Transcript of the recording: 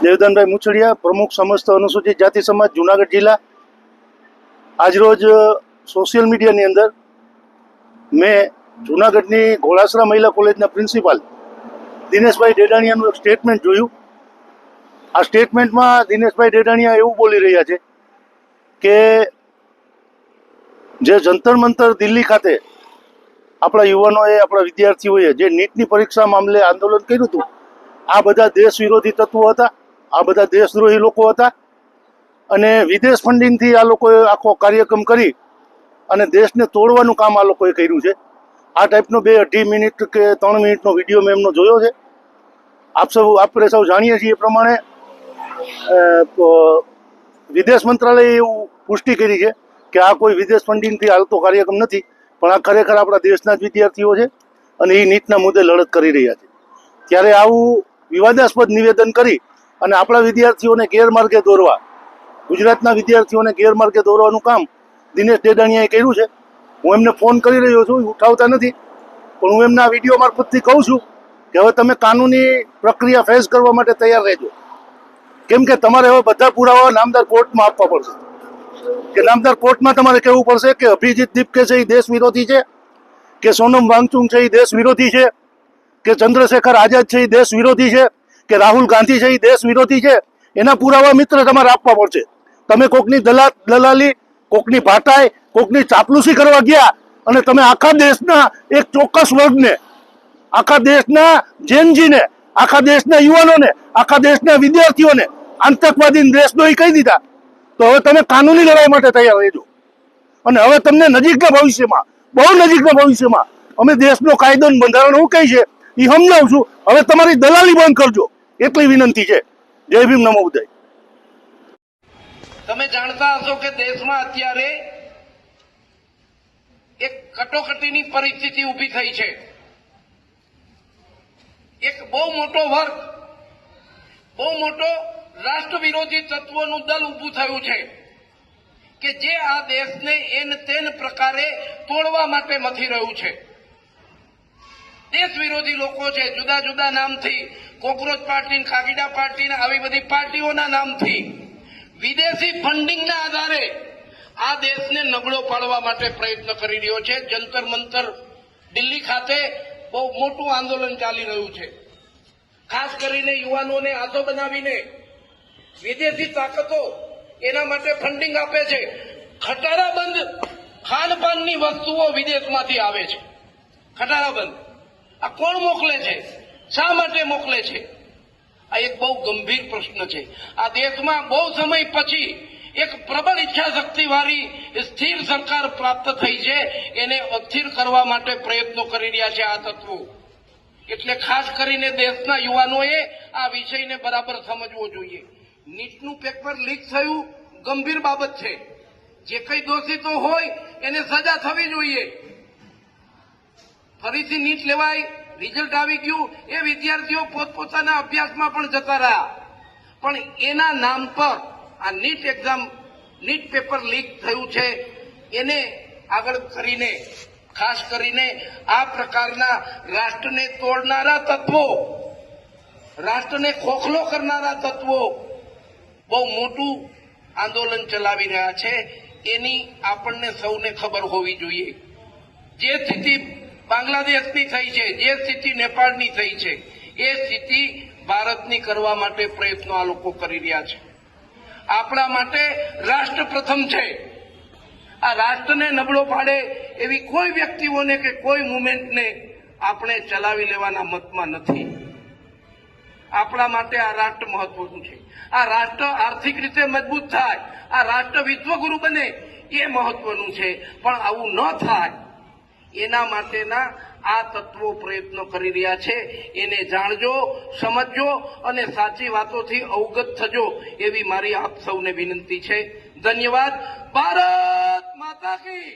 દેવદાનભાઈ મુછડિયા, પ્રમુખ સમસ્ત અનુસૂચિત જાતિ સમાજ જુનાગઢ જિલ્લા। આજરોજ સોશિયલ મીડિયાની અંદર મેં જુનાગઢની ઘોડાસરા મહિલા કોલેજના પ્રિન્સિપાલ દિનેશભાઈ ડેડાણીયાનું એક સ્ટેટમેન્ટ જોયું। આ સ્ટેટમેન્ટમાં દિનેશભાઈ ડેડાણીયા એવું બોલી રહ્યા છે કે જે જંતર મંતર દિલ્હી ખાતે આપણા યુવાનોએ, આપણા વિદ્યાર્થીઓએ જે નીટની પરીક્ષા મામલે આંદોલન કર્યું હતું, આ બધા દેશ વિરોધી તત્વો હતા, આ બધા દેશદ્રોહી લોકો હતા અને વિદેશ ફંડિંગથી આ લોકોએ આખો કાર્યક્રમ કરી અને દેશને તોડવાનું કામ આ લોકોએ કર્યું છે। આ ટાઈપનો 2-2.5 મિનિટ કે 3 મિનિટનો વિડીયો મેં એમનો જોયો છે। આપણે સૌ જાણીએ છીએ એ પ્રમાણે વિદેશ મંત્રાલયે એવું પુષ્ટિ કરી છે કે આ કોઈ વિદેશ ફંડિંગથી હાલતો કાર્યક્રમ નથી, પણ આ ખરેખર આપણા દેશના જ વિદ્યાર્થીઓ છે અને એ નીટના મુદ્દે લડત કરી રહ્યા છે। ત્યારે આવું વિવાદાસ્પદ નિવેદન કરી અને આપણા વિદ્યાર્થીઓને ગેરમાર્ગે દોરવા, ગુજરાતના વિદ્યાર્થીઓને ગેરમાર્ગે દોરવાનું કામ દિનેશ ડેડાણીયાએ કર્યું છે। હું એમને ફોન કરી રહ્યો છું, ઉઠાવતા નથી, પણ હું એમના વિડીયો મારફતથી કહું છું કે હવે તમે કાનૂની પ્રક્રિયા ફેસ કરવા માટે તૈયાર રહેજો, કેમ કે તમારે હવે બધા પુરાવા નામદાર કોર્ટમાં આપવા પડશે કે નામદાર કોર્ટમાં તમારે કહેવું પડશે કે અભિજીત દીપકે છે એ દેશ વિરોધી છે, કે સોનમ વાંગચુક છે એ દેશ વિરોધી છે, કે ચંદ્રશેખર આઝાદ છે એ દેશ વિરોધી છે, કે રાહુલ ગાંધી છે એ દેશ વિરોધી છે। એના પુરાવા મિત્ર તમારે આપવા પડશે। તમે કોકની દલાલી, કોકની ભાટાઈ, કોકની ચાપલુસી કરવા ગયા અને તમે આખા દેશના એક ચોક્કસ વર્ગને, આખા દેશના જેનજીને, આખા દેશના યુવાનોને, આખા દેશના વિદ્યાર્થીઓને આતંકવાદી દેશદ્રોહી કહી દીધા, તો હવે તમે કાનૂની લડાઈ માટે તૈયાર રહેજો। અને હવે તમને નજીકના ભવિષ્યમાં, બહુ નજીકના ભવિષ્યમાં અમે દેશનો કાયદો અને બંધારણ શું કહે છે એ સમજાવું છું। હવે તમારી દલાલી બંધ કરજો, એટલી વિનંતી છે। જય ભીમ, નમો બુદ્ધાય। તમે જાણતા હશો કે દેશમાં અત્યારે એક કટોકટીની પરિસ્થિતિ ઊભી થઈ છે। એક બહુ મોટો વર્ગ, બહુ મોટો રાષ્ટ્ર વિરોધી તત્વોનું દલ ઊભું થયું છે કે જે આ દેશને એન તેન પ્રકારે તોડવા માટે મથી રહ્યું છે। દેશ વિરોધી લોકો છે, જુદા જુદા નામથી, કોકરોચ પાર્ટી, ખાગીડા પાર્ટી, આવી બધી પાર્ટીઓના નામથી વિદેશી ફંડિંગના આધારે આ દેશને નબળો પાડવા માટે પ્રયત્ન કરી રહ્યો છે। જંતર મંતર દિલ્હી ખાતે બહુ મોટું આંદોલન ચાલી રહ્યું છે, ખાસ કરીને યુવાનોને હાથો બનાવીને વિદેશી તાકાતો એના માટે ફંડિંગ આપે છે। ખટારાબંધ ખાનપાનની વસ્તુઓ વિદેશમાંથી આવે છે, ખટારાબંધ। આ કોણ મોકલે છે? શા માટે મોકલે છે? આ એક બહુ ગંભીર પ્રશ્ન છે। આ દેશમાં બહુ સમય પછી એક પ્રબળ ઈચ્છા શક્તિવાળી સ્થિર સરકાર પ્રાપ્ત થઈ છે, એને અસ્થિર કરવા માટે પ્રયત્નો કરી રહ્યા છે આ તત્વો। એટલે ખાસ કરીને દેશના યુવાનોએ આ વિષયને બરાબર સમજવો જોઈએ। નીટનું પેપર લીક થયું ગંભીર બાબત છે, જે કઈ દોષિતો હોય એને સજા થવી જોઈએ। ફરીથી નીટ લેવાય, રિઝલ્ટ આવી ગયું, એ વિદ્યાર્થીઓ પોતપોતાના અભ્યાસમાં પણ જતા રહ્યા, પણ એના નામ પર આ NEET exam, NEET paper leak થયું છે, એને આગળ કરીને ખાસ કરીને આ પ્રકારના રાષ્ટ્રને તોડનારા તત્વો, રાષ્ટ્રને ખોખલો કરનારા તત્વો બહુ મોટું આંદોલન ચલાવી રહ્યા છે। એની આપણને સૌને ખબર હોવી જોઈએ। જે સ્થિતિ બાંગ્લાદેશની થઈ છે, જે સ્થિતિ નેપાળની થઈ છે, એ સ્થિતિ ભારતની કરવા માટે પ્રયત્નો આ લોકો કરી રહ્યા છે। આપણા માટે રાષ્ટ્ર પ્રથમ છે। આ રાષ્ટ્રને નબળો પાડે એવી કોઈ વ્યક્તિઓને કે કોઈ મુવમેન્ટને આપણે ચલાવી લેવાના મતમાં નથી। આપણા માટે આ રાષ્ટ્ર મહત્વનું છે। આ રાષ્ટ્ર આર્થિક રીતે મજબૂત થાય, આ રાષ્ટ્ર વિશ્વગુરુ બને એ મહત્વનું છે, પણ આવું ન થાય એના માટેના આ તત્વો પ્રયત્નો કરી રહ્યા છે। એને જાણજો, સમજજો અને સાચી વાતોથી અવગત થજો એવી મારી આપ સૌને વિનંતી છે। ધન્યવાદ। ભારત માતા કી